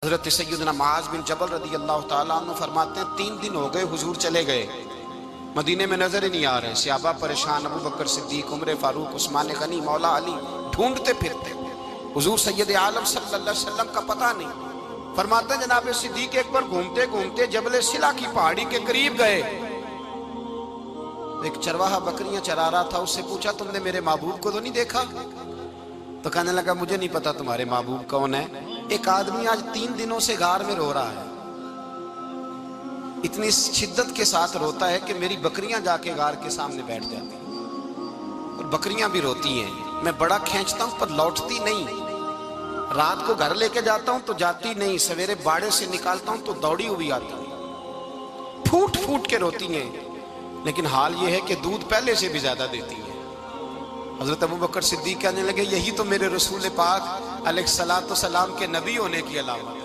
हज़रत सैयदना मुआज़ बिन जबल रदी अल्लाह ताला अन्हु फरमाते हैं 3 दिन हो गए हुजूर चले गए, मदीने में नजर ही नहीं आ रहे। सहाबा परेशान, अबू बकर सिद्दीक, उमर फारूक, उस्मान गनी, मौला अली ढूंढते फिरते, हुजूर सैयद आलम सल्लल्लाहु अलैहि वसल्लम का पता नहीं। फरमाते हैं जनाब सिद्दीक एक बार घूमते घूमते जबल सिला की पहाड़ी के करीब गए। एक चरवाहा बकरियां चरा रहा था, उससे पूछा तुमने मेरे महबूब को तो नहीं देखा? तो कहने लगा मुझे नहीं पता तुम्हारे महबूब कौन है। एक आदमी आज 3 दिनों से गार में रो रहा है, इतनी शिद्दत के साथ रोता है कि मेरी बकरियां जाके गार के सामने बैठ जाती हैं और बकरियां भी रोती हैं। मैं बड़ा खींचता हूं पर लौटती नहीं, रात को घर लेके जाता हूं तो जाती नहीं, सवेरे बाड़े से निकालता हूं तो दौड़ी हुई आती है, फूट फूट के रोती हैं। लेकिन हाल यह है कि दूध पहले से भी ज्यादा देती है। हजरत अबू बकर सिद्दीक कहने लगे यही तो मेरे रसूल पाक अलैहिस्सलातु वस्सलाम के नबी होने की अलामत।